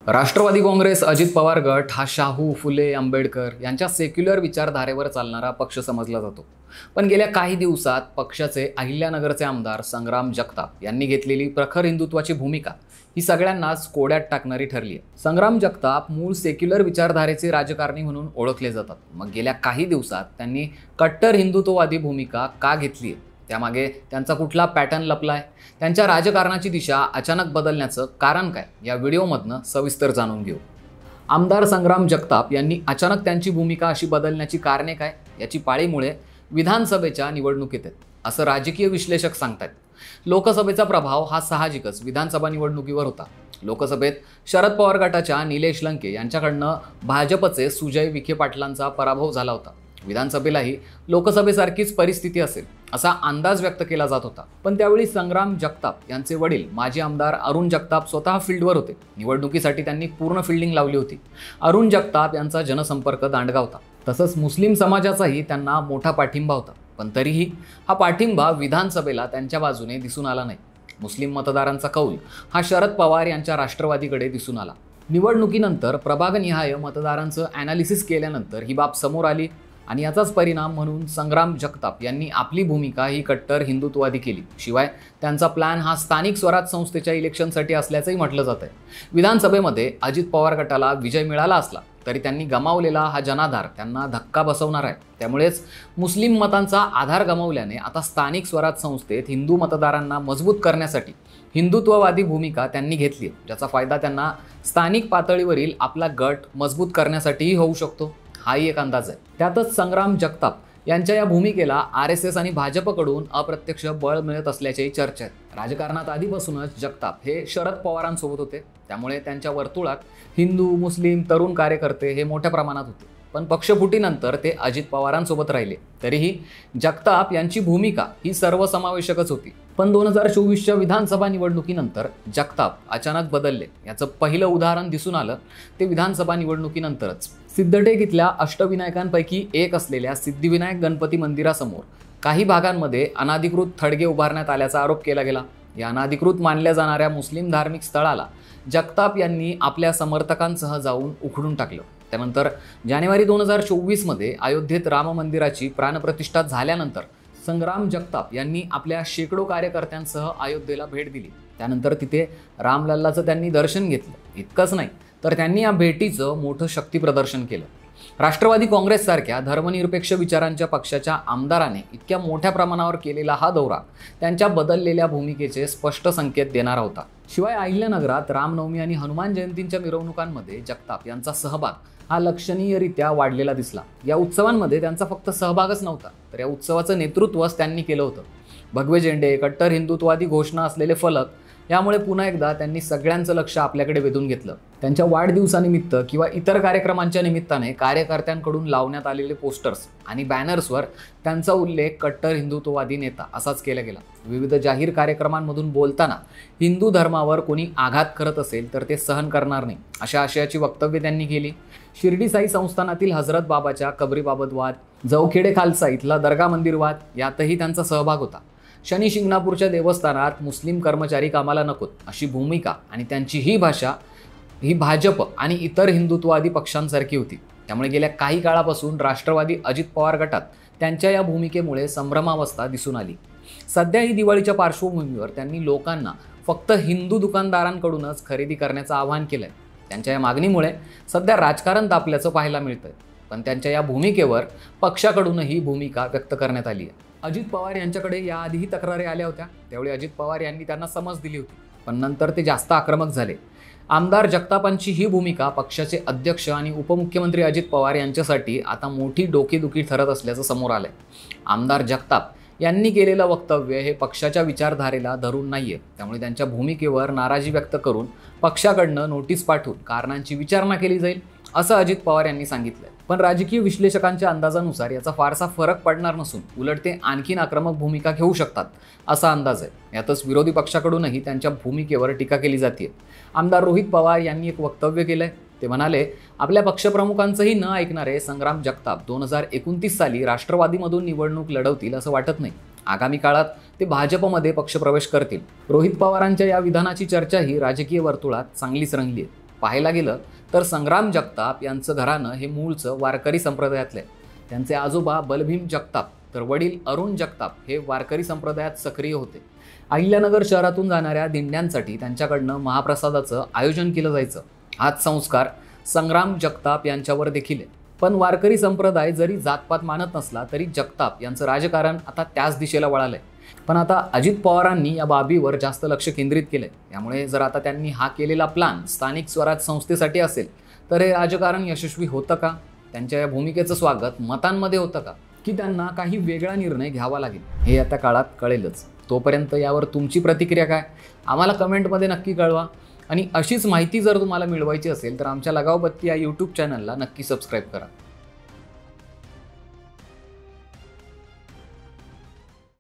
राष्ट्रवादी काँग्रेस अजित पवार गट हा शाहू फुले आंबेडकर यांच्या सेक्युलर विचारधारेवर चालणारा पक्ष समजला जातो। पण गेल्या काही दिवसात पक्षाचे अहिल्यानगरचे आमदार संग्राम जगताप यांनी घेतलेली प्रखर हिंदुत्वाची भूमिका ही सगळ्यांनाच कोड्यात टाकणारी ठरली आहे। संग्राम जगताप मूळ सेक्युलर विचारधारेचे राजकारणी म्हणून ओळखले जातात। मग गेल्या काही दिवसात त्यांनी कट्टर हिंदुत्ववादी भूमिका का घेतली आहे, त्यामागे त्यांचा कुठला पॅटर्न लपलाय, त्यांच्या राजकारणाची दिशा अचानक बदलण्याचं कारण काय, या व्हिडिओमधनं सविस्तर जाणून घेऊ। आमदार संग्राम जगताप यांनी अचानक त्यांची भूमिका अशी बदलण्याची कारणे काय, याची पाळीमुळे विधानसभेच्या निवडणुकीत आहेत, असं राजकीय विश्लेषक सांगतात। लोकसभेचा प्रभाव हा साहजिकच विधानसभा निवडणुकीवर होता। लोकसभेत शरद पवार गटाच्या निलेश लंके यांच्याकडनं भाजपचे सुजय विखे पाटलांचा पराभव झाला होता। विधानसभेलाही लोकसभेसारखीच परिस्थिती असेल असा अंदाज व्यक्त केला जात होता। पण त्यावेळी संग्राम जगताप यांचे वडील माजी आमदार अरुण जगताप स्वतः फील्डवर होते। निवडणुकीसाठी त्यांनी पूर्ण फील्डिंग लावली होती। अरुण जगताप यांचा जनसंपर्क दांडगा होता, तसंच मुस्लिम समाजाचाही त्यांना मोठा पाठिंबा होता। पण तरीही हा पाठिंबा विधानसभेला त्यांच्या बाजूने दिसून आला नाही। मुस्लिम मतदारांचा कौल हा शरद पवार यांच्या राष्ट्रवादीकडे दिसून आला। निवडणुकीनंतर प्रभागनिहाय मतदारांचं ॲनालिसिस केल्यानंतर ही बाब समोर आली आणि याचाच परिणाम म्हणून संग्राम जगताप यांनी आपली भूमिका ही कट्टर हिंदुत्ववादी केली। शिवाय त्यांचा प्लॅन हा स्थानिक स्वराज संस्थेच्या इलेक्शनसाठी असल्याचंही म्हटलं जात आहे। विधानसभेमध्ये अजित पवार गटाला विजय मिळाला असला तरी त्यांनी गमावलेला हा जनाधार त्यांना धक्का बसवणार आहे। त्यामुळेच मुस्लिम मतांचा आधार गमावल्याने आता स्थानिक स्वराज संस्थेत हिंदू मतदारांना मजबूत करण्यासाठी हिंदुत्ववादी भूमिका त्यांनी घेतली, ज्याचा फायदा त्यांना स्थानिक पातळीवरील आपला गट मजबूत करण्यासाठीही होऊ शकतो, हाही एक अंदाज आहे। त्यातच संग्राम जगताप यांच्या या भूमिकेला RSS आणि भाजपकडून अप्रत्यक्ष बळ मिळत असल्याची चर्चा आहे। राजकारणात आधीपासूनच जगताप हे शरद पवारांसोबत होते, त्यामुळे त्यांच्या वर्तुळात हिंदू मुस्लिम तरुण कार्यकर्ते हे मोठ्या प्रमाणात होते। पण पक्षफुटीनंतर ते अजित पवारांसोबत राहिले। तरीही जगताप यांची भूमिका ही सर्वसमावेशकच होती। पण 2024च्या विधानसभा निवडणुकीनंतर जगताप अचानक बदलले। याचं पहिलं उदाहरण दिसून आलं ते विधानसभा निवडणुकीनंतरच। सिद्धटेक इथल्या अष्टविनायकांपैकी एक असलेल्या सिद्धिविनायक गणपती मंदिरासमोर काही भागांमध्ये अनाधिकृत थडगे उभारण्यात आल्याचा आरोप केला गेला। या अनाधिकृत मानल्या जाणाऱ्या मुस्लिम धार्मिक स्थळाला जगताप यांनी आपल्या समर्थकांसह जाऊन उखडून टाकलं। त्यानंतर जानेवारी 2024मध्ये अयोध्येत राम मंदिराची प्राणप्रतिष्ठा झाल्यानंतर संग्राम जगताप यांनी आपल्या शेकडो कार्यकर्त्यांसह अयोध्येला भेट दिली। त्यानंतर तिथे रामलल्लाचं त्यांनी दर्शन घेतलं। इतकंच नाही तर त्यांनी या भेटीचं मोठं शक्ती प्रदर्शन केलं। राष्ट्रवादी काँग्रेससारख्या धर्मनिरपेक्ष विचारांच्या पक्षाच्या आमदाराने इतक्या मोठ्या प्रमाणावर केलेला हा दौरा त्यांच्या बदललेल्या भूमिकेचे स्पष्ट संकेत देणारा होता। शिवाय अहिल्यानगरात रामनवमी आणि हनुमान जयंतीच्या मिरवणुकांमध्ये जगताप यांचा सहभाग हा लक्षणीयरित्या वाढलेला दिसला। या उत्सवांमध्ये त्यांचा फक्त सहभागच नव्हता, तर या उत्सवाचं नेतृत्वच त्यांनी केलं होतं। भगवे झेंडे, कट्टर हिंदुत्ववादी घोषणा असलेले फलक, यामुळे पुन्हा एकदा त्यांनी सगळ्यांचं लक्ष आपल्याकडे वेधून घेतलं। त्यांच्या वाढदिवसानिमित्त किंवा इतर कार्यक्रमांच्या निमित्ताने कार्यकर्त्यांकडून लावण्यात आलेले पोस्टर्स आणि बॅनर्सवर त्यांचा उल्लेख कट्टर हिंदुत्ववादी नेता असाच केला गेला। विविध जाहीर कार्यक्रमांमधून बोलताना हिंदू धर्मावर कोणी आघात करत असेल तर ते सहन करणार नाही, अशा आशयाची वक्तव्ये त्यांनी केली। शिर्डी साई संस्थानातील हजरत बाबाच्या कबरीबाबत वाद, जवखेडे खालसा इथला दर्गा मंदिर वाद, यातही त्यांचा सहभाग होता। शनी शिंगणापूरच्या देवस्थानात मुस्लिम कर्मचारी कामाला नकोत अशी भूमिका आणि त्यांची ही भाषा ही भाजप आणि इतर हिंदुत्ववादी पक्षांसारखी होती। त्यामुळे गेल्या काही काळापासून राष्ट्रवादी अजित पवार गटात त्यांच्या या भूमिकेमुळे संभ्रमावस्था दिसून आली। सध्या ही दिवाळीच्या पार्श्वभूमीवर त्यांनी लोकांना फक्त हिंदू दुकानदारांकडूनच खरेदी करण्याचं आवाहन केलंय। त्यांच्या या मागणीमुळे सध्या राजकारण तापल्याचं पाहायला मिळतंय। पण त्यांच्या या भूमिकेवर पक्षाकडूनही भूमिका व्यक्त करण्यात आली आहे। अजित पवार यांच्याकडे याआधीही तक्रारी आल्या होत्या, त्यावेळी अजित पवार यांनी त्यांना समज दिली होती, पण नंतर ते जास्त आक्रमक झाले। आमदार जगतापांची ही भूमिका पक्षाचे अध्यक्ष आणि उपमुख्यमंत्री अजित पवार यांच्यासाठी आता मोठी डोकेदुखी ठरत असल्याचं समोर आलंय। आमदार जगताप यांनी केलेलं वक्तव्य हे पक्षाच्या विचारधारेला धरून नाहीये, त्यामुळे त्यांच्या भूमिकेवर नाराजी व्यक्त करून पक्षाकडनं नोटीस पाठवून कारणांची विचारणा केली जाईल, असं अजित पवार यांनी सांगितलंय। पण राजकीय विश्लेषकांच्या अंदाजानुसार याचा फारसा फरक पडणार नसून उलट ते आणखीन आक्रमक भूमिका घेऊ शकतात असा अंदाज आहे। यातच विरोधी पक्षाकडूनही त्यांच्या भूमिकेवर टीका केली जाते। आमदार रोहित पवार यांनी एक वक्तव्य केलंय। ते म्हणाले, आपल्या पक्षप्रमुखांचंही न ऐकणारे संग्राम जगताप 2029 साली राष्ट्रवादीमधून निवडणूक लढवतील असं वाटत नाही। आगामी काळात ते भाजपमध्ये पक्षप्रवेश करतील। रोहित पवारांच्या या विधानाची चर्चा ही राजकीय वर्तुळात चांगलीच रंगली आहे। पाहायला गेलं तर संग्राम जगताप यांचं घराणं हे मूळचं वारकरी संप्रदायातलं आहे. त्यांचे आजोबा बलभीम जगताप तर वडील अरुण जगताप हे वारकरी संप्रदायात सक्रिय होते. अहिल्यानगर शहरातून जाणाऱ्या दिंड्यांसाठी त्यांच्याकडनं महाप्रसादाचं आयोजन केलं जायचं. हाच संस्कार संग्राम जगताप यांच्यावर देखील आहे. पण वारकरी संप्रदाय जरी जातपात मानत नसला तरी जगताप यांचं राजकारण आता त्याच दिशेला वळालंय. पण आता अजित पवारांनी या बाबीवर जास्त लक्ष केंद्रित केलंय. त्यामुळे जर आता त्यांनी हा केलेला प्लान स्थानिक स्वराज संस्थेसाठी असेल तर हे राजकारण यशस्वी होतं का? त्यांच्या या भूमिकेचं स्वागत मतांमध्ये होतं का, की त्यांना काही वेगळा निर्णय घ्यावा लागेल? हे आता काळात कळेलच. तोपर्यंत यावर तुमची प्रतिक्रिया काय आम्हाला कमेंटमध्ये नक्की कळवा. आणि अशीच माहिती जर तुम्हाला मिळवायची असेल तर आमच्या लगावबत्ती या यूट्यूब चॅनलला नक्की सबस्क्राईब करा.